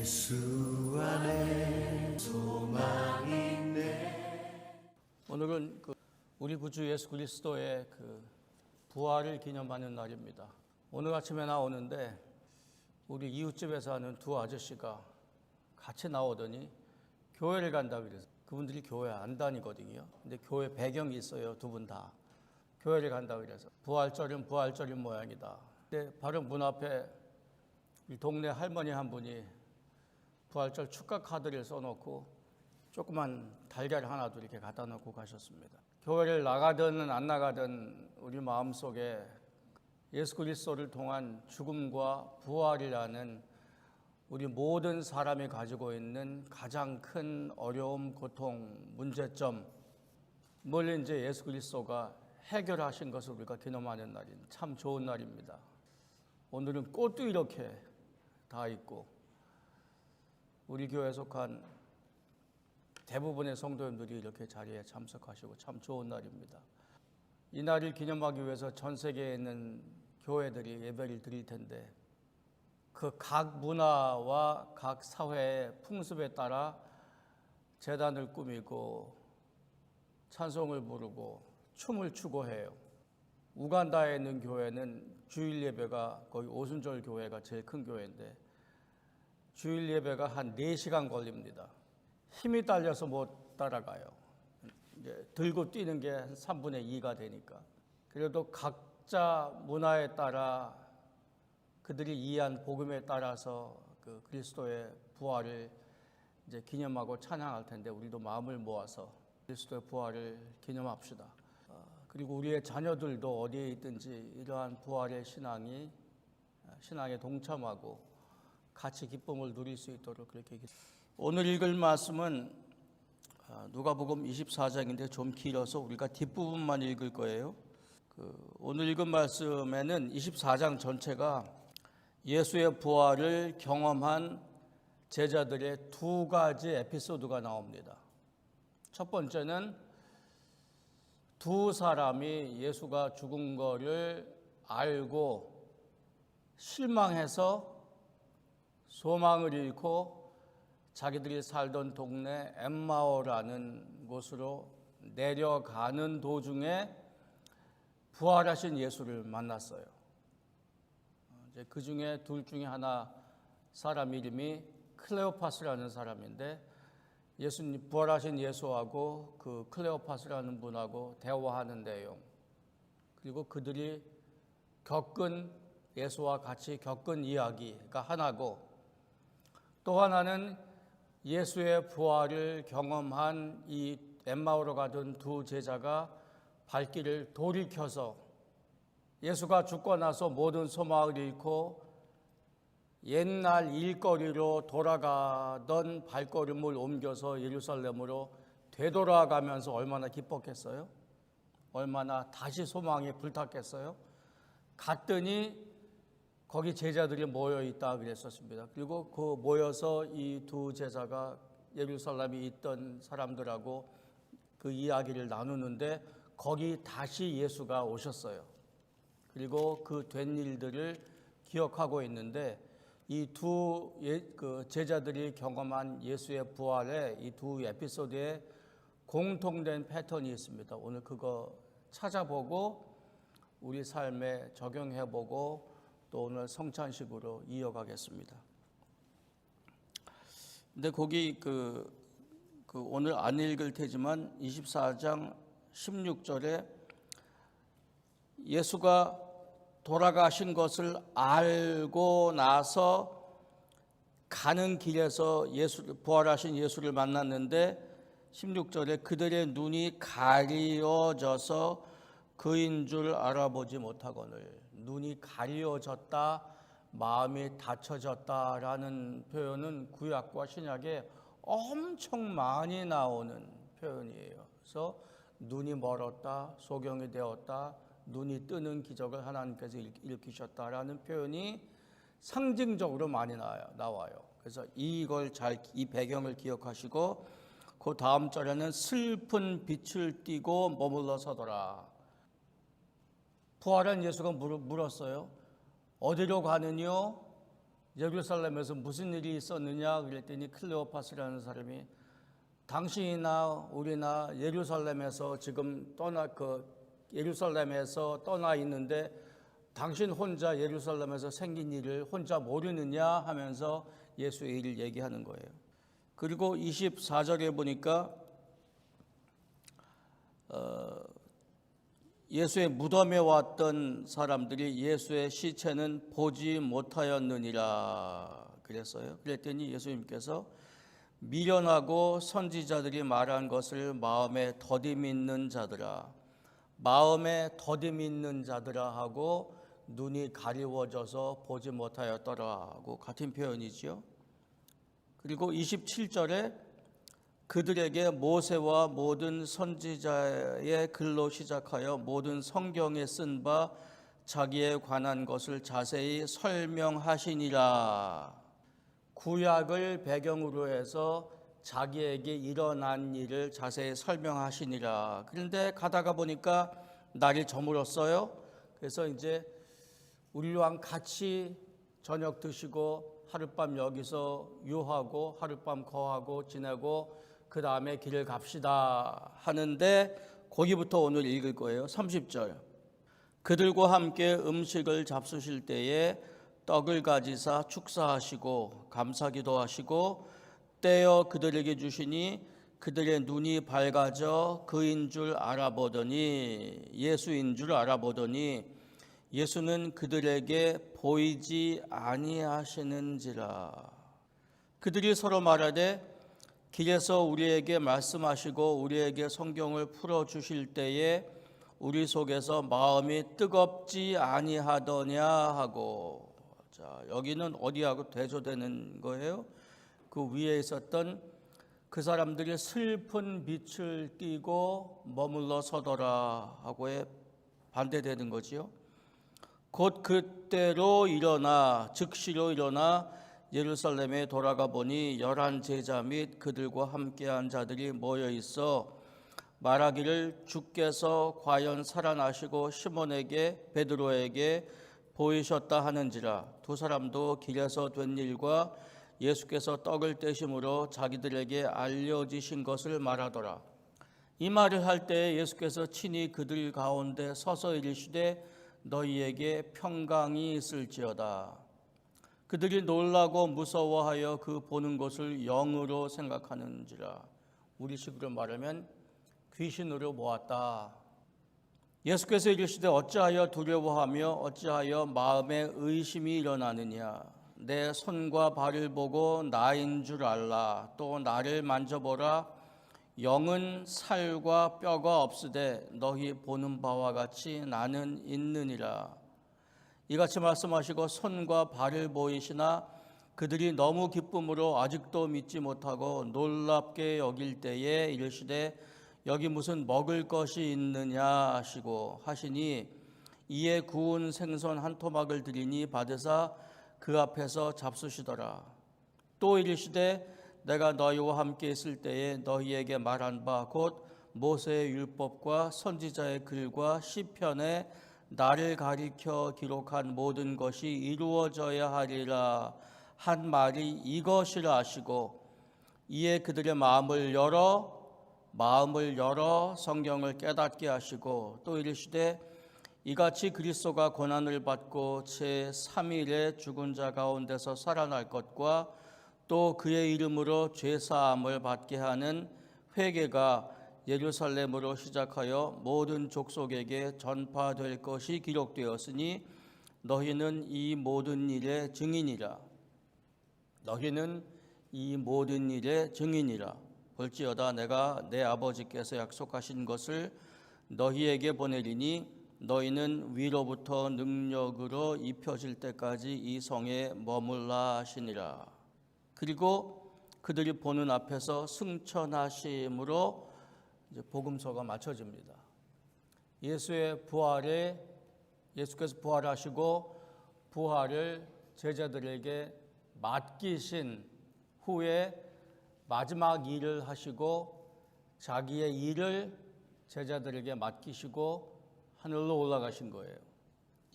예수 안에 소망이 있네. 오늘은 우리 구주 예수 그리스도의 부활을 기념하는 날입니다. 오늘 아침에 나오는데 우리 이웃집에 사는 두 아저씨가 같이 나오더니 교회를 간다고 그래서, 그분들이 교회 안 다니거든요. 근데 교회 배경이 있어요. 두 분 다 교회를 간다고 그래서 부활절은 부활절인 모양이다. 근데 바로 문 앞에 이 동네 할머니 한 분이 부활절 축하 카드를 써놓고 조그만 달걀 하나도 이렇게 갖다 놓고 가셨습니다. 교회를 나가든 안 나가든 우리 마음속에 예수 그리스도를 통한 죽음과 부활이라는 우리 모든 사람이 가지고 있는 가장 큰 어려움, 고통, 문제점, 뭘 이제 예수 그리스도가 해결하신 것을 우리가 기념하는 날인 참 좋은 날입니다. 오늘은 꽃도 이렇게 다 있고 우리 교회에 속한 대부분의 성도님들이 이렇게 자리에 참석하시고 참 좋은 날입니다. 이 날을 기념하기 위해서 전 세계에 있는 교회들이 예배를 드릴 텐데 그 각 문화와 각 사회의 풍습에 따라 제단을 꾸미고 찬송을 부르고 춤을 추고 해요. 우간다에 있는 교회는 주일 예배가 거의 오순절 교회가 제일 큰 교회인데 주일 예배가 한 4시간 걸립니다. 힘이 딸려서 못 따라가요. 이제 들고 뛰는 게 한 3분의 2가 되니까. 그래도 각자 문화에 따라 그들이 이해한 복음에 따라서 그 그리스도의 부활을 이제 기념하고 찬양할 텐데 우리도 마음을 모아서 그리스도의 부활을 기념합시다. 그리고 우리의 자녀들도 어디에 있든지 이러한 부활의 신앙에 동참하고 같이 기쁨을 누릴 수 있도록 그렇게 오늘 읽을 말씀은 누가복음 24장인데 좀 길어서 우리가 뒷부분만 읽을 거예요. 오늘 읽은 말씀에는 24장 전체가 예수의 부활을 경험한 제자들의 두 가지 에피소드가 나옵니다. 첫 번째는 두 사람이 예수가 죽은 거를 알고 실망해서 소망을 잃고 자기들이 살던 동네 엠마오라는 곳으로 내려가는 도중에 부활하신 예수를 만났어요. 이제 그 중에 둘 중에 하나 사람 이름이 클레오파스라는 사람인데 예수님 부활하신 예수하고 그 클레오파스라는 분하고 대화하는 내용, 그리고 그들이 예수와 같이 겪은 이야기가 하나고, 또 하나는 예수의 부활을 경험한 이 엠마오로 가던 두 제자가 발길을 돌이켜서 예수가 죽고 나서 모든 소망을 잃고 옛날 일거리로 돌아가던 발걸음을 옮겨서 예루살렘으로 되돌아가면서 얼마나 기뻤겠어요? 얼마나 다시 소망이 불탔겠어요? 갔더니 거기 제자들이 모여있다 그랬었습니다. 그리고 그 모여서 이 두 제자가 예루살렘에 있던 사람들하고 그 이야기를 나누는데 거기 다시 예수가 오셨어요. 그리고 그 된 일들을 기억하고 있는데 이 두 제자들이 경험한 예수의 부활의 이 두 에피소드에 공통된 패턴이 있습니다. 오늘 그거 찾아보고 우리 삶에 적용해보고 또 오늘 성찬식으로 이어가겠습니다. 근데 거기 오늘 안 읽을 테지만 24장 16절에 예수가 돌아가신 것을 알고 나서 가는 길에서 부활하신 예수를 만났는데 16절에 그들의 눈이 가리워져서 그인 줄 알아보지 못하거늘, 눈이 가리워졌다, 마음이 닫혀졌다라는 표현은 구약과 신약에 엄청 많이 나오는 표현이에요. 그래서 눈이 멀었다, 소경이 되었다, 눈이 뜨는 기적을 하나님께서 일으키셨다라는 표현이 상징적으로 많이 나와요. 그래서 이 배경을 기억하시고 그 다음 절에는 슬픈 빛을 띠고 머물러 서더라. 부활한 예수가 물었어요. 어디로 가느뇨? 예루살렘에서 무슨 일이 있었느냐 그랬더니 클레오파스라는 사람이 당신이나 우리나 예루살렘에서 지금 예루살렘에서 떠나 있는데 당신 혼자 예루살렘에서 생긴 일을 혼자 모르느냐 하면서 예수의 일을 얘기하는 거예요. 그리고 24절에 보니까 예수의 무덤에 왔던 사람들이 예수의 시체는 보지 못하였느니라 그랬어요. 그랬더니 예수님께서 미련하고 선지자들이 말한 것을 마음에 더디 있는 자들아, 마음에 더디 있는 자들아 하고 눈이 가리워져서 보지 못하였더라 하고 같은 표현이지요. 그리고 27절에 그들에게 모세와 모든 선지자의 글로 시작하여 모든 성경에 쓴 바 자기에 관한 것을 자세히 설명하시니라. 구약을 배경으로 해서 자기에게 일어난 일을 자세히 설명하시니라. 그런데 가다가 보니까 날이 저물었어요. 그래서 이제 우리랑 같이 저녁 드시고 하룻밤 여기서 유하고 하룻밤 거하고 지내고 그 다음에 길을 갑시다 하는데 거기부터 오늘 읽을 거예요. 30절. 그들과 함께 음식을 잡수실 때에 떡을 가지사 축사하시고 감사기도 하시고 떼어 그들에게 주시니 그들의 눈이 밝아져 그인 줄 알아보더니 예수인 줄 알아보더니 예수는 그들에게 보이지 아니하시는지라. 그들이 서로 말하되 길에서 우리에게 말씀하시고 우리에게 성경을 풀어주실 때에 우리 속에서 마음이 뜨겁지 아니하더냐 하고. 자, 여기는 어디하고 대조되는 거예요? 그 위에 있었던 그 사람들이 슬픈 빛을 띠고 머물러 서더라 하고에 반대되는 거지요. 곧 그때로 일어나 즉시로 일어나 예루살렘에 돌아가 보니 11 제자 및 그들과 함께한 자들이 모여 있어 말하기를 주께서 과연 살아나시고 시몬에게 베드로에게 보이셨다 하는지라. 두 사람도 길에서 된 일과 예수께서 떡을 떼심으로 자기들에게 알려지신 것을 말하더라. 이 말을 할 때 예수께서 친히 그들 가운데 서서 이르시되 너희에게 평강이 있을지어다. 그들이 놀라고 무서워하여 그 보는 것을 영으로 생각하는지라. 우리식으로 말하면 귀신으로 모았다. 예수께서 이르시되 어찌하여 두려워하며 어찌하여 마음에 의심이 일어나느냐. 내 손과 발을 보고 나인 줄 알라. 또 나를 만져보라. 영은 살과 뼈가 없으되 너희 보는 바와 같이 나는 있느니라. 이같이 말씀하시고 손과 발을 보이시나 그들이 너무 기쁨으로 아직도 믿지 못하고 놀랍게 여길 때에 이르시되 여기 무슨 먹을 것이 있느냐 하시니 이에 구운 생선 한 토막을 드리니 받으사 그 앞에서 잡수시더라. 또 이르시되 내가 너희와 함께 있을 때에 너희에게 말한 바 곧 모세의 율법과 선지자의 글과 시편에 나를 가리켜 기록한 모든 것이 이루어져야 하리라 한 말이 이것이라 하시고 이에 그들의 마음을 열어 성경을 깨닫게 하시고 또 이르시되 이같이 그리스도가 고난을 받고 제3일에 죽은 자 가운데서 살아날 것과 또 그의 이름으로 죄사함을 받게 하는 회개가 예루살렘으로 시작하여 모든 족속에게 전파될 것이 기록되었으니 너희는 이 모든 일의 증인이라. 너희는 이 모든 일의 증인이라. 볼지어다 내가 내 아버지께서 약속하신 것을 너희에게 보내리니 너희는 위로부터 능력으로 입혀질 때까지 이 성에 머물라 하시니라. 그리고 그들이 보는 앞에서 승천하심으로 이제 복음서가 맞춰집니다. 예수의 부활에 예수께서 부활하시고 부활을 제자들에게 맡기신 후에 마지막 일을 하시고 자기의 일을 제자들에게 맡기시고 하늘로 올라가신 거예요.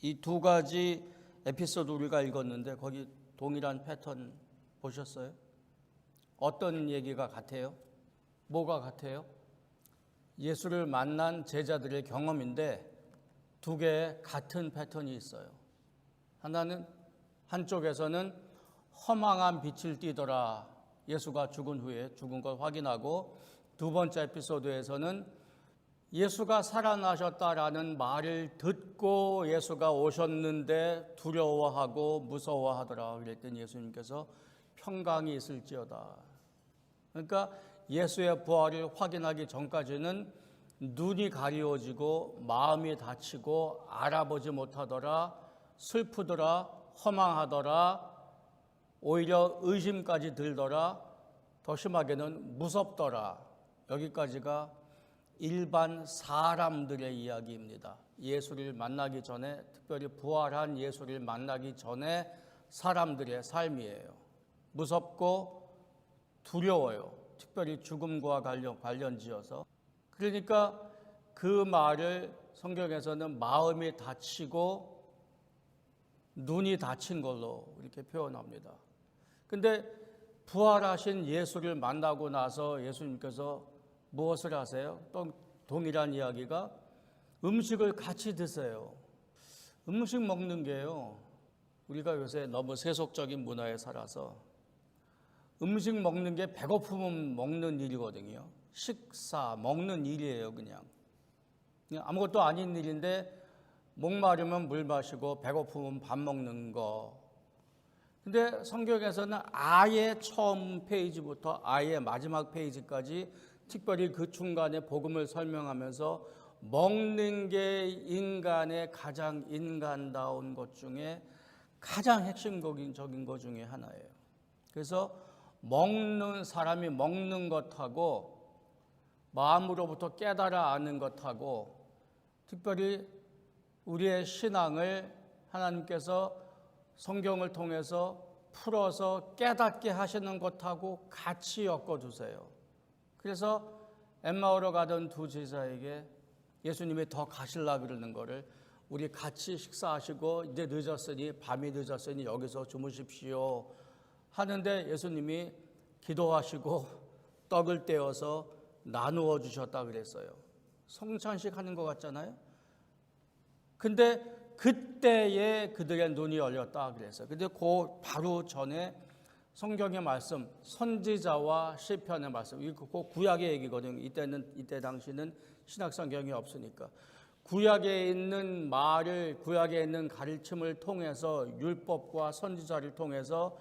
이 두 가지 에피소드 우리가 읽었는데 거기 동일한 패턴 보셨어요? 어떤 얘기가 같아요? 뭐가 같아요? 예수를 만난 제자들의 경험인데 두 개의 같은 패턴이 있어요. 하나는 한쪽에서는 허망한 빛을 띠더라. 예수가 죽은 후에 죽은 걸 확인하고, 두 번째 에피소드에서는 예수가 살아나셨다라는 말을 듣고 예수가 오셨는데 두려워하고 무서워하더라. 그랬더니 예수님께서 평강이 있을지어다. 그러니까 예수의 부활을 확인하기 전까지는 눈이 가리워지고 마음이 다치고 알아보지 못하더라, 슬프더라, 허망하더라, 오히려 의심까지 들더라, 더 심하게는 무섭더라. 여기까지가 일반 사람들의 이야기입니다. 예수를 만나기 전에, 특별히 부활한 예수를 만나기 전에 사람들의 삶이에요. 무섭고 두려워요. 특별히 죽음과 관련지어서. 그러니까 그 말을 성경에서는 마음이 다치고 눈이 다친 걸로 이렇게 표현합니다. 근데 부활하신 예수를 만나고 나서 예수님께서 무엇을 하세요? 또 동일한 이야기가 음식을 같이 드세요. 음식 먹는 게요, 우리가 요새 너무 세속적인 문화에 살아서 음식 먹는 게 배고프면 먹는 일이거든요. 식사, 먹는 일이에요. 그냥 아무것도 아닌 일인데 목마르면 물 마시고 배고프면 밥 먹는 거. 근데 성경에서는 아예 처음 페이지부터 아예 마지막 페이지까지 특별히 그 중간에 복음을 설명하면서 먹는 게 인간의 가장 인간다운 것 중에 가장 핵심적인 것 중에 하나예요. 그래서 먹는 사람이 먹는 것하고 마음으로부터 깨달아 아는 것하고, 특별히 우리의 신앙을 하나님께서 성경을 통해서 풀어서 깨닫게 하시는 것하고 같이 엮어두세요. 그래서 엠마오로 가던 두 제자에게 예수님이 더 가시려고 그러는 거를, 우리 같이 식사하시고 이제 늦었으니, 밤이 늦었으니 여기서 주무십시오 하는데 예수님이 기도하시고 떡을 떼어서 나누어 주셨다 그랬어요. 성찬식 하는 것 같잖아요. 근데 그때에 그들의 눈이 열렸다 그랬어요. 근데 그 바로 전에 성경의 말씀, 선지자와 시편의 말씀, 이거 구약의 얘기거든요. 이때 당시는 신약성경이 없으니까 구약에 있는 말을, 구약에 있는 가르침을 통해서, 율법과 선지자를 통해서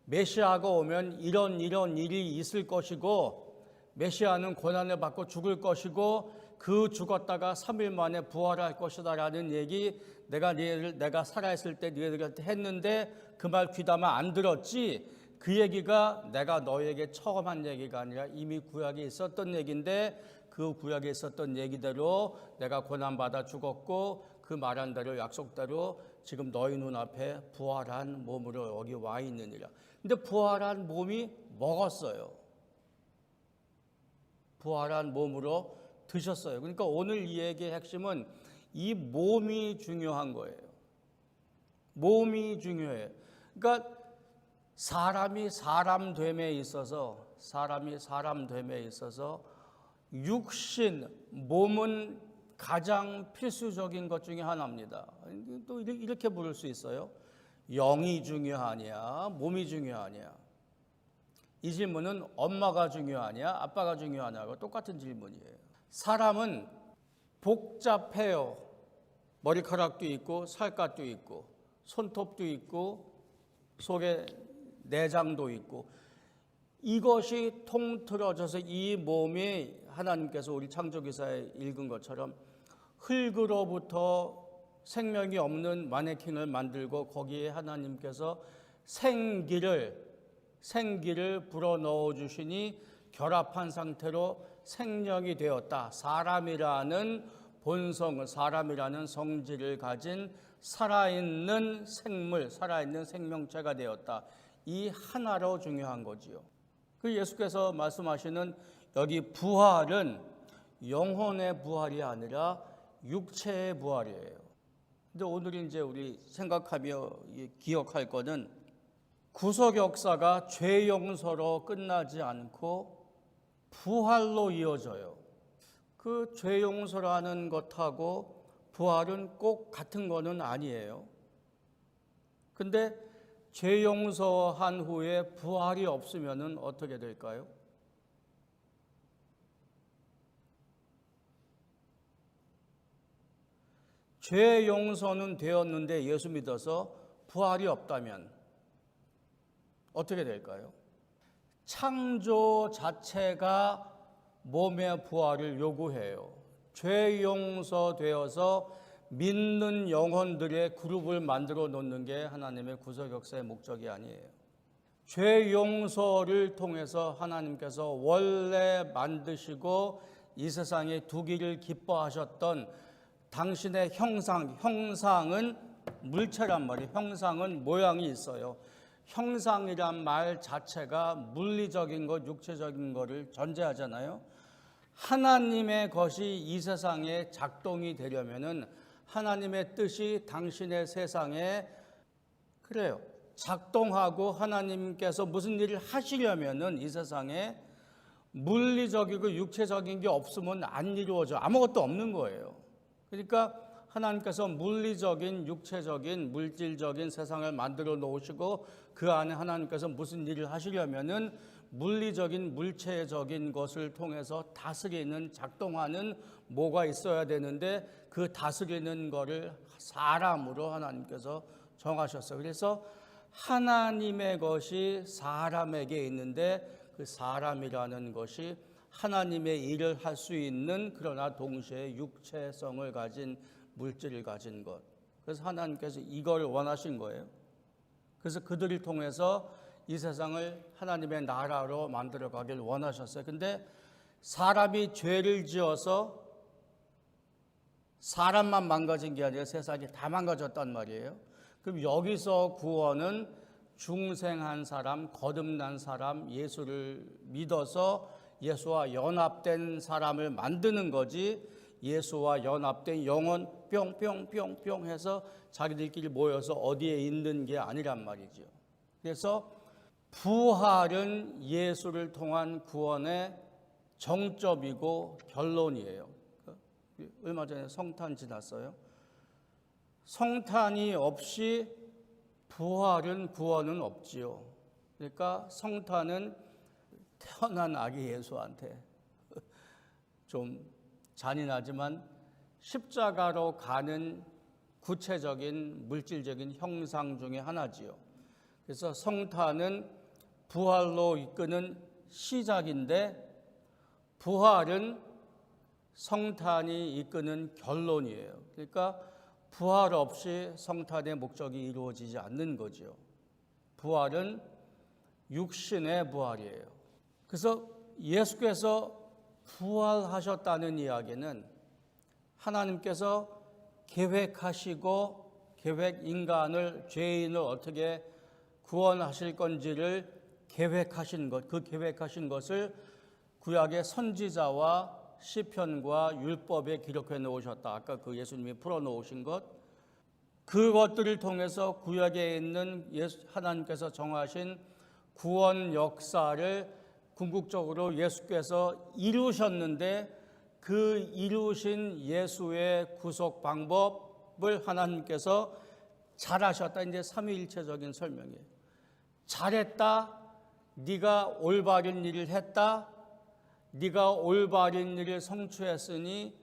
메시아가 오면 이런 일이 있을 것이고, 메시아는 고난을 받고 죽을 것이고, 그 죽었다가 3일 만에 부활할 것이다라는 얘기, 내가 살아있을 때 너희들한테 했는데 그 말 귀담아 안 들었지. 그 얘기가 내가 너에게 처음 한 얘기가 아니라 이미 구약에 있었던 얘기인데, 그 구약에 있었던 얘기대로 내가 고난받아 죽었고 그 말한 대로, 약속대로 지금 너희 눈앞에 부활한 몸으로 여기 와 있느니라. 근데 부활한 몸이 먹었어요. 부활한 몸으로 드셨어요. 그러니까 오늘 이 얘기의 핵심은 이 몸이 중요한 거예요. 몸이 중요해요. 그러니까 사람이 사람됨에 있어서 육신, 몸은 가장 필수적인 것 중에 하나입니다. 또 이렇게 부를 수 있어요. 영이 중요하냐, 몸이 중요하냐. 이 질문은 엄마가 중요하냐, 아빠가 중요하냐고 똑같은 질문이에요. 사람은 복잡해요. 머리카락도 있고, 살갗도 있고, 손톱도 있고, 속에 내장도 있고, 이것이 통틀어져서 이 몸이 하나님께서 우리 창조기사에 읽은 것처럼 흙으로부터 생명이 없는 마네킹을 만들고 거기에 하나님께서 생기를 불어넣어 주시니 결합한 상태로 생명이 되었다. 사람이라는 본성을, 사람이라는 성질을 가진 살아있는 생물, 살아있는 생명체가 되었다. 이 하나로 중요한 거지요. 그 예수께서 말씀하시는 여기 부활은 영혼의 부활이 아니라 육체의 부활이에요. 근데 오늘 이제 우리 생각하며 기억할 거는 구속 역사가 죄 용서로 끝나지 않고 부활로 이어져요. 그 죄 용서라는 것하고 부활은 꼭 같은 거는 아니에요. 근데 죄 용서한 후에 부활이 없으면 어떻게 될까요? 죄 용서는 되었는데 예수 믿어서 부활이 없다면 어떻게 될까요? 창조 자체가 몸의 부활을 요구해요. 죄 용서되어서 믿는 영혼들의 그룹을 만들어 놓는 게 하나님의 구속 역사의 목적이 아니에요. 죄 용서를 통해서 하나님께서 원래 만드시고 이 세상에 두기를 기뻐하셨던 당신의 형상은 물체란 말이에요. 형상은 모양이 있어요. 형상이란 말 자체가 물리적인 것, 육체적인 것을 전제하잖아요. 하나님의 것이 이 세상에 작동이 되려면은 하나님의 뜻이 당신의 세상에 그래요. 작동하고 하나님께서 무슨 일을 하시려면은 이 세상에 물리적이고 육체적인 게 없으면 안 이루어져. 아무것도 없는 거예요. 그러니까 하나님께서 물리적인, 육체적인, 물질적인 세상을 만들어 놓으시고 그 안에 하나님께서 무슨 일을 하시려면은 물리적인, 물체적인 것을 통해서 다스리는, 작동하는 뭐가 있어야 되는데 그 다스리는 거를 사람으로 하나님께서 정하셨어요. 그래서 하나님의 것이 사람에게 있는데 그 사람이라는 것이 하나님의 일을 할 수 있는 그러나 동시에 육체성을 가진 물질을 가진 것. 그래서 하나님께서 이걸 원하신 거예요. 그래서 그들을 통해서 이 세상을 하나님의 나라로 만들어 가길 원하셨어요. 근데 사람이 죄를 지어서 사람만 망가진 게 아니라 세상이 다 망가졌단 말이에요. 그럼 여기서 구원은 중생한 사람, 거듭난 사람, 예수를 믿어서 예수와 연합된 사람을 만드는 거지, 예수와 연합된 영혼 뿅뿅뿅뿅 해서 자기들끼리 모여서 어디에 있는 게 아니란 말이죠. 그래서 부활은 예수를 통한 구원의 정점이고 결론이에요. 얼마 전에 성탄 지났어요. 성탄이 없이 구원은 없지요. 그러니까 성탄은 태어난 아기 예수한테 좀 잔인하지만 십자가로 가는 구체적인 물질적인 형상 중에 하나지요. 그래서 성탄은 부활로 이끄는 시작인데 부활은 성탄이 이끄는 결론이에요. 그러니까 부활 없이 성탄의 목적이 이루어지지 않는 거죠. 부활은 육신의 부활이에요. 그래서 예수께서 부활하셨다는 이야기는 하나님께서 계획하시고 인간을, 죄인을 어떻게 구원하실 건지를 계획하신 것, 그 계획하신 것을 구약의 선지자와 시편과 율법에 기록해 놓으셨다. 아까 그 예수님이 풀어 놓으신 것, 그것들을 통해서 구약에 있는 하나님께서 정하신 구원 역사를 궁극적으로 예수께서 이루셨는데 그 이루신 예수의 구속 방법을 하나님께서 잘하셨다. 이제 삼위일체적인 설명이에요. 잘했다. 네가 올바른 일을 했다. 네가 올바른 일을 성취했으니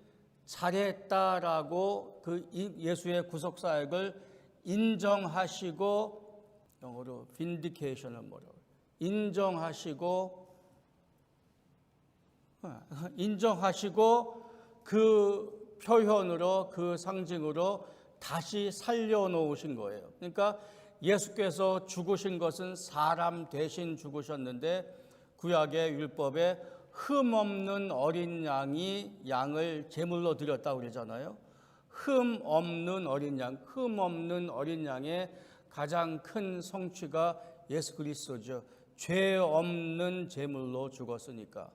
잘했다라고 그 예수의 구속 사역을 인정하시고, 영어로 vindication을 뭐라고, 인정하시고 그 표현으로, 그 상징으로 다시 살려놓으신 거예요. 그러니까 예수께서 죽으신 것은 사람 대신 죽으셨는데 구약의 율법에 흠 없는 어린 양을 제물로 드렸다고 그러잖아요. 흠 없는 어린 양의 가장 큰 성취가 예수 그리스도죠. 죄 없는 제물로 죽었으니까.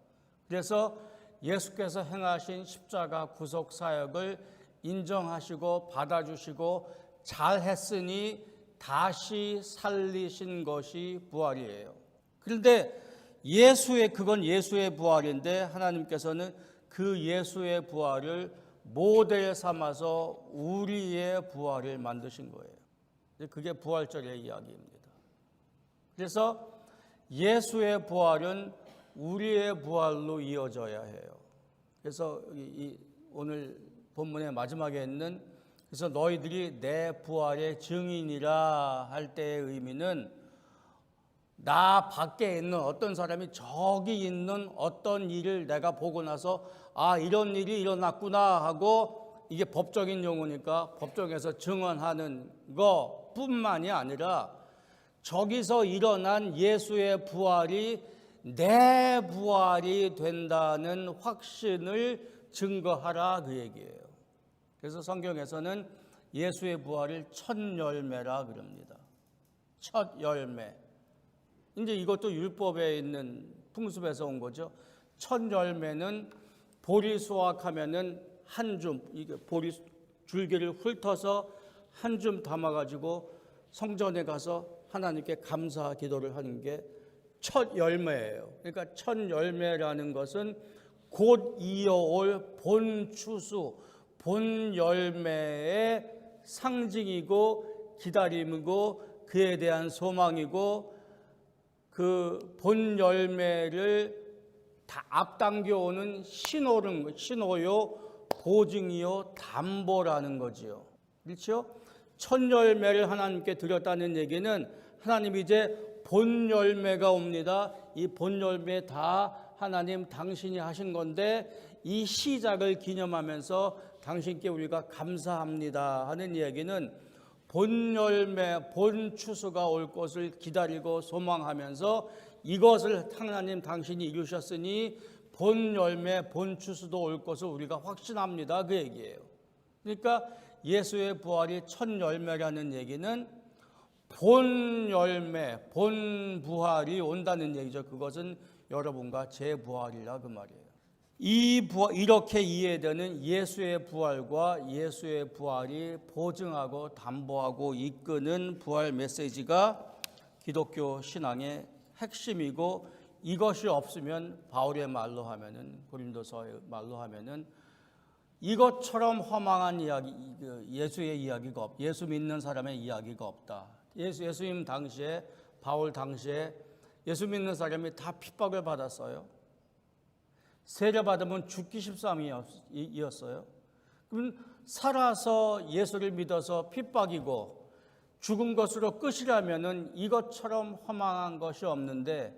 그래서 예수께서 행하신 십자가 구속 사역을 인정하시고 받아주시고 잘했으니 다시 살리신 것이 부활이에요. 그런데 그건 예수의 부활인데 하나님께서는 그 예수의 부활을 모델 삼아서 우리의 부활을 만드신 거예요. 그게 부활절의 이야기입니다. 그래서 예수의 부활은 우리의 부활로 이어져야 해요. 그래서 오늘 본문의 마지막에 있는 그래서 너희들이 내 부활의 증인이라 할 때의 의미는 나 밖에 있는 어떤 사람이 저기 있는 어떤 일을 내가 보고 나서 이런 일이 일어났구나 하고 이게 법적인 용어니까 법정에서 증언하는 것뿐만이 아니라 저기서 일어난 예수의 부활이 내 부활이 된다는 확신을 증거하라 그 얘기예요. 그래서 성경에서는 예수의 부활을 첫 열매라 그럽니다. 첫 열매. 이제 이것도 율법에 있는 풍습에서 온 거죠. 첫 열매는 보리 수확하면은 한 줌, 이게 보리 줄기를 훑어서 한 줌 담아가지고 성전에 가서 하나님께 감사 기도를 하는 게 첫 열매예요. 그러니까 첫 열매라는 것은 곧 이어올 본 추수, 본 열매의 상징이고 기다림이고 그에 대한 소망이고 그 본 열매를 다 앞당겨 오는 신호요, 보증이요, 담보라는 거지요. 그렇죠? 첫 열매를 하나님께 드렸다는 얘기는 하나님이 이제 본 열매가 옵니다. 이 본 열매 다 하나님 당신이 하신 건데 이 시작을 기념하면서 당신께 우리가 감사합니다 하는 얘기는 본 열매, 본 추수가 올 것을 기다리고 소망하면서 이것을 하나님 당신이 이루셨으니 본 열매, 본 추수도 올 것을 우리가 확신합니다 그 얘기예요. 그러니까 예수의 부활이 첫 열매라는 얘기는 본 열매, 본 부활이 온다는 얘기죠. 그것은 여러분과 제 부활이라 그 말이에요. 이렇게 이해되는 예수의 부활과 예수의 부활이 보증하고 담보하고 이끄는 부활 메시지가 기독교 신앙의 핵심이고 이것이 없으면 바울의 말로 하면은 고린도서의 말로 하면은 이것처럼 허망한 이야기, 예수의 이야기가 예수 믿는 사람의 이야기가 없다. 예수님 당시에 바울 당시에 예수 믿는 사람이 다 핍박을 받았어요. 세례 받으면 죽기 십삼이었어요. 그럼 살아서 예수를 믿어서 핍박이고 죽은 것으로 끝이라면은 이것처럼 허망한 것이 없는데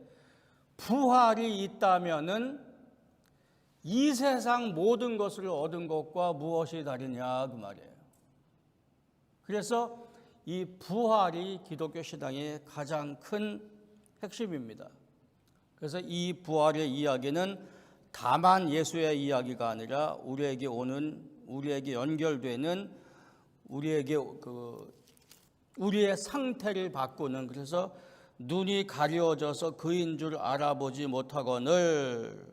부활이 있다면은 이 세상 모든 것을 얻은 것과 무엇이 다르냐 그 말이에요. 그래서 이 부활이 기독교 신앙의 가장 큰 핵심입니다. 그래서 이 부활의 이야기는 다만 예수의 이야기가 아니라 우리에게 연결되는 우리의 상태를 바꾸는 그래서 눈이 가려져서 그인 줄 알아보지 못하거늘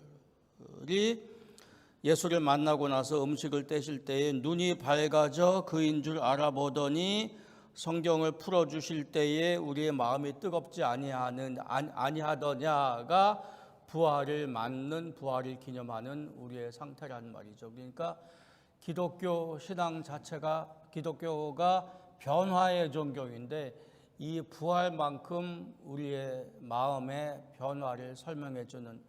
예수를 만나고 나서 음식을 떼실 때에 눈이 밝아져 그인 줄 알아보더니 성경을 풀어주실 때에 우리의 마음이 뜨겁지 아니하더냐가 부활을 맞는 부활을 기념하는 우리의 상태라는 말이죠. 그러니까 기독교 신앙 자체가 기독교가 변화의 종교인데 이 부활만큼 우리의 마음의 변화를 설명해 주는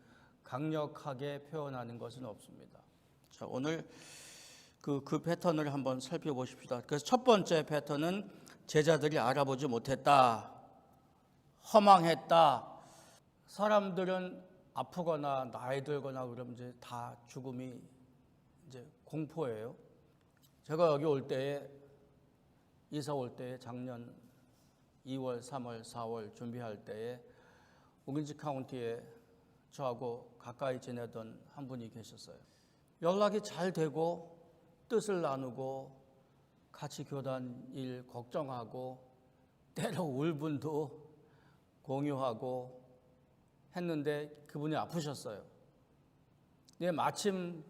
강력하게 표현하는 것은 없습니다. 자, 오늘 그 패턴을 한번 살펴보십시다. 그래서 첫 번째 패턴은 제자들이 알아보지 못했다. 허망했다. 사람들은 아프거나 나이 들거나 그러면 이제 다 죽음이 이제 공포예요. 제가 여기 올 때에 이사 올 때에 작년 2월, 3월, 4월 준비할 때에 오긴지 카운티에 저하고 가까이 지내던 한 분이 계셨어요. 연락이 잘 되고 뜻을 나누고 같이 교단 일 걱정하고 때로 울분도 공유하고 했는데 그분이 아프셨어요. 근데 마침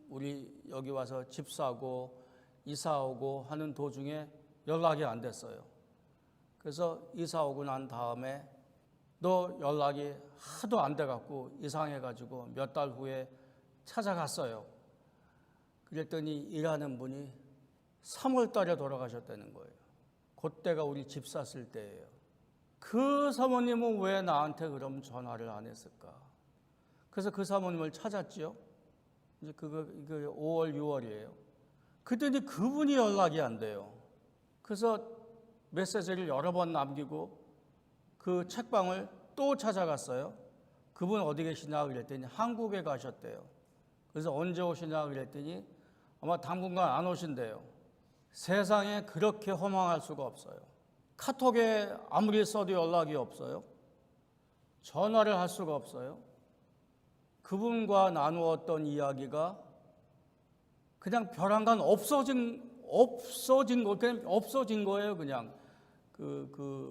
우리 여기 와서 집 사고 이사 오고 하는 도중에 연락이 안 됐어요. 그래서 이사 오고 난 다음에 너 연락이 하도 안 돼갖고 이상해가지고 몇 달 후에 찾아갔어요. 그랬더니 일하는 분이 3월 달에 돌아가셨다는 거예요. 그때가 우리 집 샀을 때예요. 그 사모님은 왜 나한테 그럼 전화를 안 했을까? 그래서 그 사모님을 찾았지요. 이제 그거 5월, 6월이에요. 그랬더니 그분이 연락이 안 돼요. 그래서 메시지를 여러 번 남기고 그 책방을 또 찾아갔어요. 그분 어디 계시냐 그랬더니 한국에 가셨대요. 그래서 언제 오시냐 그랬더니 아마 당분간 안 오신대요. 세상에 그렇게 허망할 수가 없어요. 카톡에 아무리 써도 연락이 없어요. 전화를 할 수가 없어요. 그분과 나누었던 이야기가 그냥 벼랑간 없어진 거예요. 그냥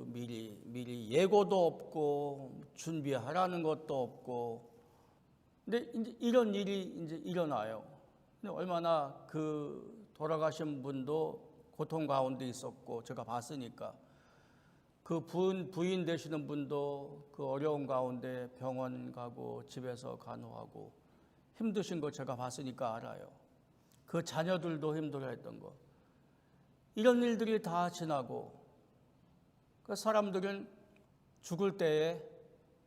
미리 예고도 없고 준비하라는 것도 없고. 근데 이제 이런 일이 이제 일어나요. 근데 얼마나 그 돌아가신 분도 고통 가운데 있었고 제가 봤으니까 그 부인 되시는 분도 그 어려운 가운데 병원 가고 집에서 간호하고 힘드신 거 제가 봤으니까 알아요. 그 자녀들도 힘들어했던 거. 이런 일들이 다 지나고 그 사람들은 죽을 때에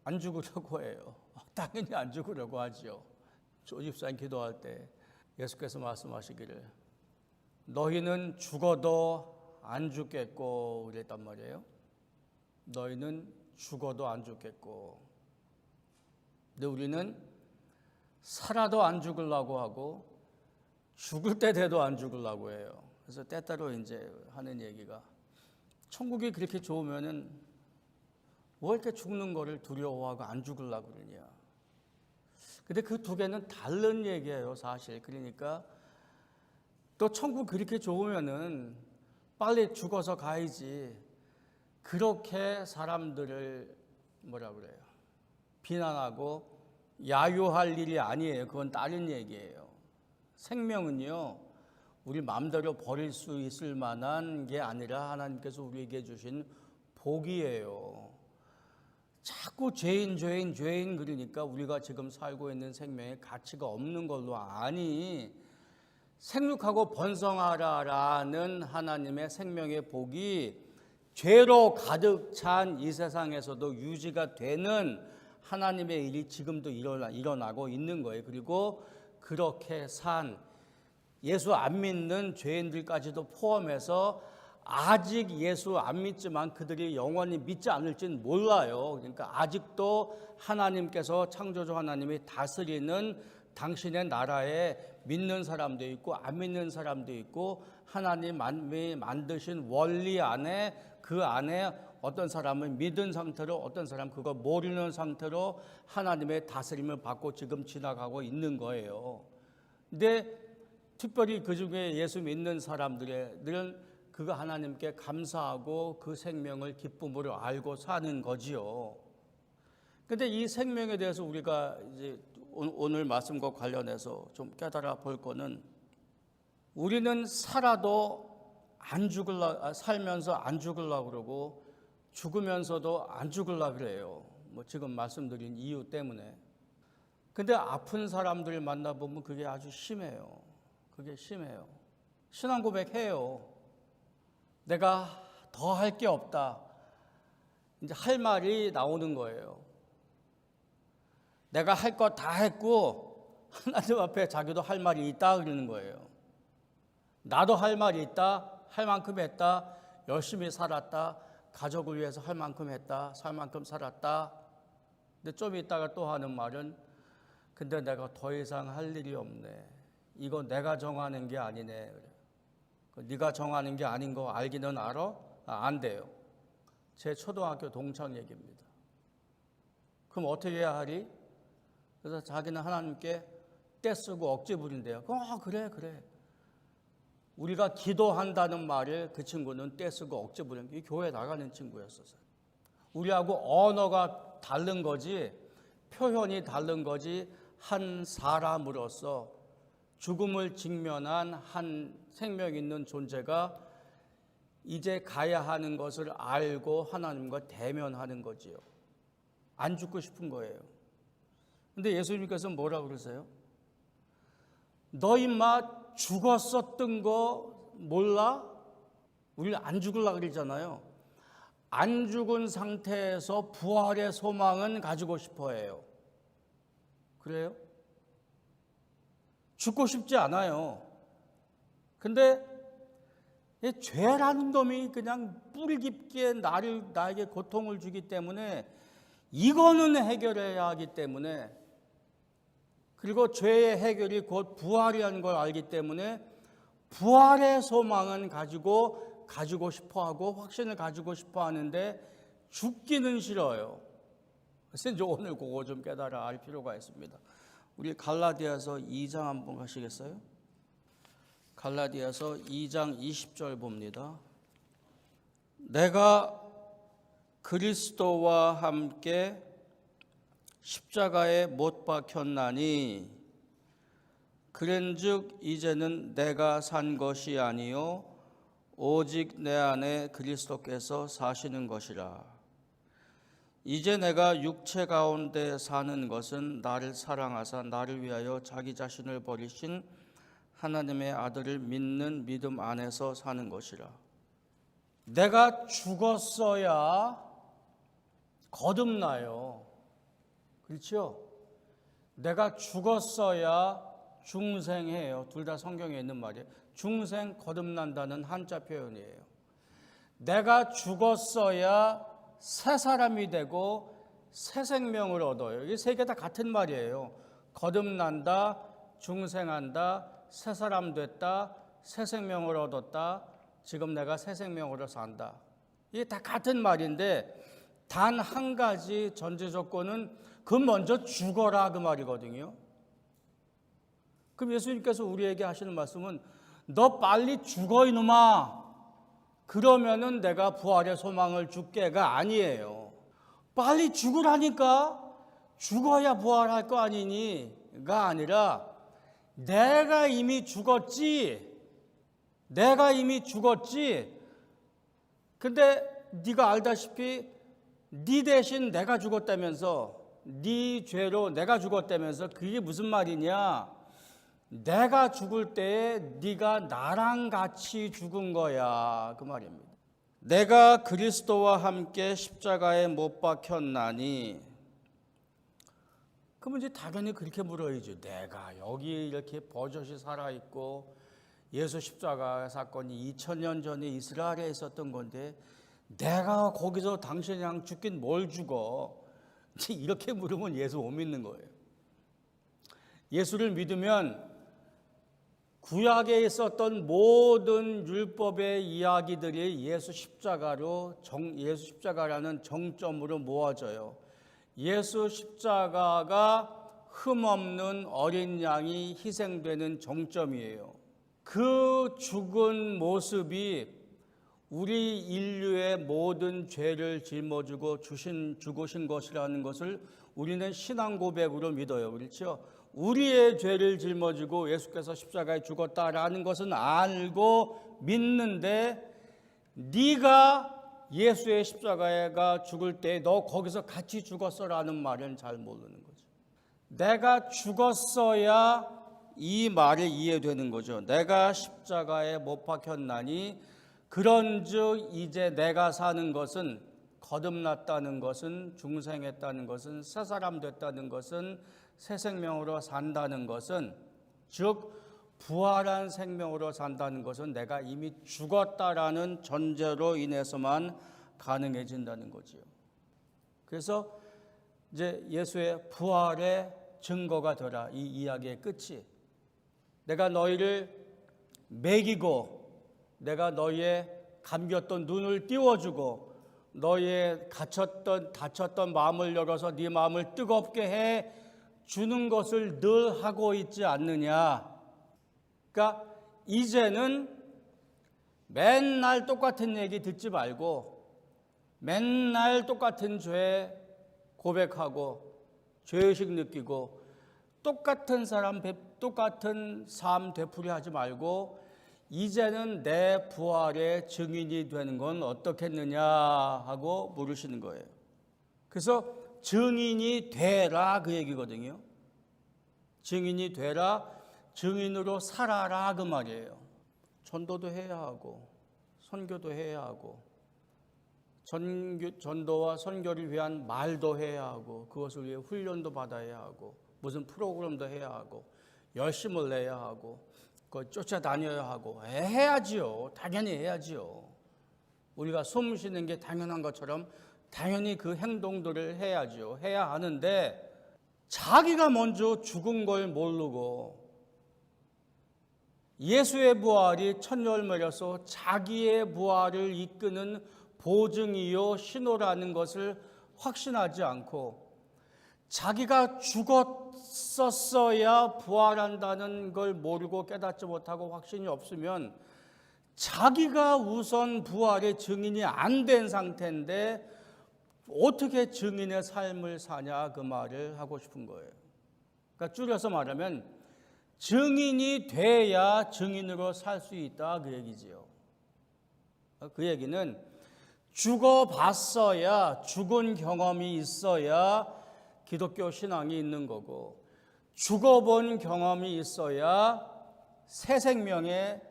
안 죽으려고 해요. 당연히 안 죽으려고 하지요. 조집사님 기도할 때 예수께서 말씀하시기를 너희는 죽어도 안 죽겠고 그랬단 말이에요. 너희는 죽어도 안 죽겠고. 근데 우리는 살아도 안 죽으려고 하고 죽을 때 돼도 안 죽으려고 해요. 그래서 때때로 이제 하는 얘기가 천국이 그렇게 좋으면은 뭐 이렇게 죽는 거를 두려워하고 안 죽으려고 그러냐. 근데 그 두 개는 다른 얘기예요, 사실. 그러니까 또 천국 그렇게 좋으면은 빨리 죽어서 가야지. 그렇게 사람들을 뭐라 그래요? 비난하고 야유할 일이 아니에요. 그건 다른 얘기예요. 생명은요, 우리 마음대로 버릴 수 있을 만한 게 아니라 하나님께서 우리에게 주신 복이에요. 자꾸 죄인 그러니까 우리가 지금 살고 있는 생명에 가치가 없는 걸로 아니, 생육하고 번성하라라는 하나님의 생명의 복이 죄로 가득 찬 이 세상에서도 유지가 되는 하나님의 일이 지금도 일어나고 있는 거예요. 그리고 그렇게 산 예수 안 믿는 죄인들까지도 포함해서 아직 예수 안 믿지만 그들이 영원히 믿지 않을지는 몰라요. 그러니까 아직도 하나님께서 창조주 하나님이 다스리는 당신의 나라에 믿는 사람도 있고 안 믿는 사람도 있고 하나님이 만드신 원리 안에 그 안에 어떤 사람은 믿은 상태로 어떤 사람은 그거 모르는 상태로 하나님의 다스림을 받고 지금 지나가고 있는 거예요. 근데 특별히 그중에 예수 믿는 사람들은 그거 하나님께 감사하고 그 생명을 기쁨으로 알고 사는 거지요. 근데 이 생명에 대해서 우리가 이제 오늘 말씀과 관련해서 좀 깨달아 볼 거는 우리는 살면서 안 죽으려고 그러고 죽으면서도 안 죽으려고 그래요. 뭐 지금 말씀드린 이유 때문에. 근데 아픈 사람들 만나보면 그게 아주 심해요. 그게 심해요. 신앙 고백해요. 내가 더 할 게 없다. 이제 할 말이 나오는 거예요. 내가 할 거 다 했고 하나님 앞에 자기도 할 말이 있다 그러는 거예요. 나도 할 말이 있다. 할 만큼 했다. 열심히 살았다. 가족을 위해서 할 만큼 했다. 살 만큼 살았다. 근데 좀 있다가 또 하는 말은 근데 내가 더 이상 할 일이 없네. 이거 내가 정하는 게 아니네. 네가 정하는 게 아닌 거 알기는 알아? 안 돼요. 제 초등학교 동창 얘기입니다. 그럼 어떻게 해야 하리? 그래서 자기는 하나님께 떼쓰고 억지 부린대요. 그래. 우리가 기도한다는 말을 그 친구는 떼쓰고 억지 부린 게 교회 나가는 친구였어요. 우리하고 언어가 다른 거지 표현이 다른 거지 한 사람으로서 죽음을 직면한 한 생명 있는 존재가 이제 가야 하는 것을 알고 하나님과 대면하는 거지요. 안 죽고 싶은 거예요. 근데 예수님께서 뭐라 그러세요? 너 임마 죽었었던 거 몰라? 우리 안 죽으려고 그러잖아요. 안 죽은 상태에서 부활의 소망은 가지고 싶어 해요. 그래요? 죽고 싶지 않아요. 근데 이 죄라는 놈이 그냥 뿌리 깊게 나에게 고통을 주기 때문에 이거는 해결해야 하기 때문에, 그리고 죄의 해결이 곧 부활이라는 걸 알기 때문에 부활의 소망은 가지고 싶어하고 확신을 가지고 싶어 하는데 죽기는 싫어요. 그래서 이제 오늘 그거 좀 깨달아 알 필요가 있습니다. 우리 갈라디아서 2장 한번 가시겠어요? 갈라디아서 2장 20절 봅니다. 내가 그리스도와 함께 십자가에 못 박혔나니 그런즉 이제는 내가 산 것이 아니요 오직 내 안에 그리스도께서 사시는 것이라. 이제 내가 육체 가운데 사는 것은 나를 사랑하사 나를 위하여 자기 자신을 버리신 하나님의 아들을 믿는 믿음 안에서 사는 것이라. 내가 죽었어야 거듭나요. 그렇죠? 내가 죽었어야 중생해요. 둘 다 성경에 있는 말이에요. 중생, 거듭난다는 한자 표현이에요. 내가 죽었어야 새 사람이 되고 새 생명을 얻어요. 이게 세 개 다 같은 말이에요. 거듭난다, 중생한다, 새 사람 됐다, 새 생명을 얻었다, 지금 내가 새 생명으로 산다. 이게 다 같은 말인데 단 한 가지 전제 조건은 그 먼저 죽어라 그 말이거든요. 그럼 예수님께서 우리에게 하시는 말씀은 너 빨리 죽어 이놈아. 그러면은 내가 부활의 소망을 줄게가 아니에요. 빨리 죽으라니까. 죽어야 부활할 거 아니니가 아니라 내가 이미 죽었지. 내가 이미 죽었지. 근데 네가 알다시피 네 대신 내가 죽었다면서, 네 죄로 내가 죽었다면서 그게 무슨 말이냐? 내가 죽을 때에 네가 나랑 같이 죽은 거야 그 말입니다. 내가 그리스도와 함께 십자가에 못 박혔나니, 그러면 이제 당연히 그렇게 물어야죠. 내가 여기 이렇게 버젓이 살아있고 예수 십자가 사건이 2000년 전에 이스라엘에 있었던 건데 내가 거기서 당신이랑 죽긴 뭘 죽어? 이렇게 물으면 예수 못 믿는 거예요. 예수를 믿으면 구약에 있었던 모든 율법의 이야기들이 예수 십자가라는 정점으로 모아져요. 예수 십자가가 흠없는 어린 양이 희생되는 정점이에요. 그 죽은 모습이 우리 인류의 모든 죄를 짊어지고 죽으신 것이라는 것을 우리는 신앙 고백으로 믿어요. 그렇죠? 우리의 죄를 짊어지고 예수께서 십자가에 죽었다라는 것은 알고 믿는데, 네가 예수의 십자가가 죽을 때 너 거기서 같이 죽었어라는 말은 잘 모르는 거죠. 내가 죽었어야 이 말이 이해되는 거죠. 내가 십자가에 못 박혔나니 그런즉 이제 내가 사는 것은, 거듭났다는 것은, 중생했다는 것은, 새 사람 됐다는 것은, 새 생명으로 산다는 것은, 즉 부활한 생명으로 산다는 것은 내가 이미 죽었다라는 전제로 인해서만 가능해진다는 거지요. 그래서 이제 예수의 부활의 증거가 되라, 이 이야기의 끝이. 내가 너희를 먹이고 내가 너희의 감겼던 눈을 띄워주고 너희의 다쳤던 마음을 열어서 네 마음을 뜨겁게 해 주는 것을 늘 하고 있지 않느냐. 그러니까 이제는 맨날 똑같은 얘기 듣지 말고 맨날 똑같은 죄 고백하고 죄의식 느끼고 똑같은 삶 되풀이하지 말고 이제는 내 부활의 증인이 되는 건 어떻겠느냐 하고 물으시는 거예요. 그래서 증인이 되라 그 얘기거든요. 증인이 되라, 증인으로 살아라 그 말이에요. 전도도 해야 하고 선교도 해야 하고 전도와 선교를 위한 말도 해야 하고 그것을 위해 훈련도 받아야 하고 무슨 프로그램도 해야 하고 열심을 내야 하고 그걸 쫓아다녀야 하고 해야지요. 당연히 해야지요. 우리가 숨 쉬는 게 당연한 것처럼 당연히 그 행동들을 해야죠. 해야 하는데 자기가 먼저 죽은 걸 모르고 예수의 부활이 첫 열매로서 자기의 부활을 이끄는 보증이요 신호라는 것을 확신하지 않고 자기가 죽었었어야 부활한다는 걸 모르고 깨닫지 못하고 확신이 없으면 자기가 우선 부활의 증인이 안 된 상태인데 어떻게 증인의 삶을 사냐 그 말을 하고 싶은 거예요. 그러니까 줄여서 말하면 증인이 돼야 증인으로 살 수 있다 그 얘기지요. 그 얘기는 죽어봤어야 죽은 경험이 있어야 기독교 신앙이 있는 거고 죽어본 경험이 있어야 새 생명의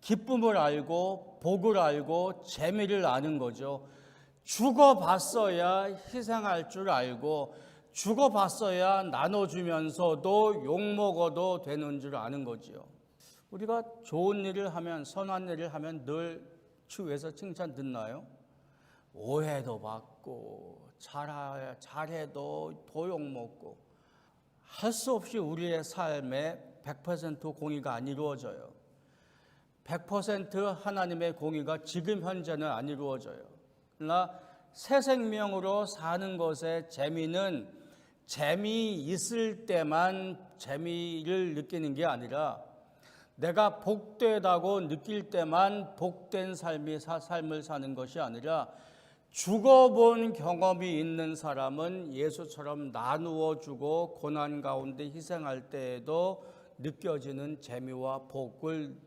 기쁨을 알고 복을 알고 재미를 아는 거죠. 죽어봤어야 희생할 줄 알고 죽어봤어야 나눠주면서도 욕먹어도 되는 줄 아는 거지요. 우리가 좋은 일을 하면 선한 일을 하면 늘 주위에서 칭찬 듣나요? 오해도 받고 잘해도 도욕먹고 할 수 없이 우리의 삶에 100% 공의가 안 이루어져요. 100% 하나님의 공의가 지금 현재는 안 이루어져요. 그러나 새 생명으로 사는 것의 재미는 재미있을 때만 재미를 느끼는 게 아니라 내가 복되다고 느낄 때만 복된 삶을 사는 것이 아니라 죽어본 경험이 있는 사람은 예수처럼 나누어 주고 고난 가운데 희생할 때에도 느껴지는 재미와 복을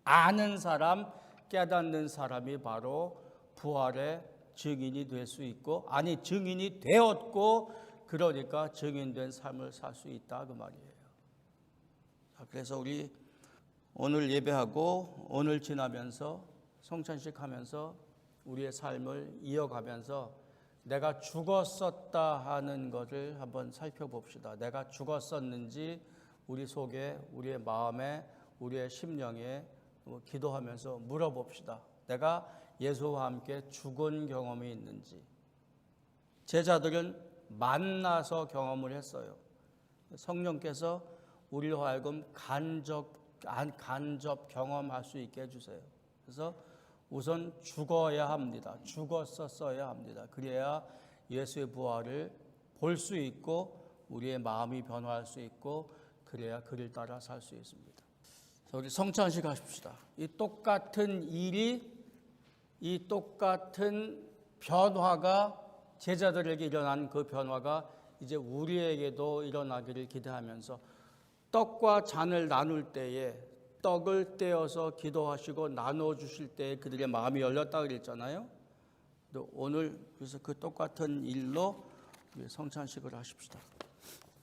아는 사람, 깨닫는 사람이 바로 부활의 증인이 될 수 있고 증인이 되었고 그러니까 증인된 삶을 살 수 있다 그 말이에요. 그래서 우리 오늘 예배하고 오늘 지나면서 성찬식 하면서 우리의 삶을 이어가면서 내가 죽었었다 하는 것을 한번 살펴봅시다. 내가 죽었었는지 우리 속에 우리의 마음에 우리의 심령에 기도하면서 물어봅시다. 내가 예수와 함께 죽은 경험이 있는지. 제자들은 만나서 경험을 했어요. 성령께서 우리로 하여금 간접 경험할 수 있게 해주세요. 그래서 우선 죽어야 합니다. 죽었었어야 합니다. 그래야 예수의 부활을 볼 수 있고 우리의 마음이 변화할 수 있고 그래야 그를 따라 살 수 있습니다. 우리 성찬식 하십시다. 이 똑같은 일이 이 똑같은 변화가 제자들에게 일어난 그 변화가 이제 우리에게도 일어나기를 기대하면서 떡과 잔을 나눌 때에 떡을 떼어서 기도하시고 나눠주실 때에 그들의 마음이 열렸다 그랬잖아요. 오늘 그래서 그 똑같은 일로 성찬식을 하십시다.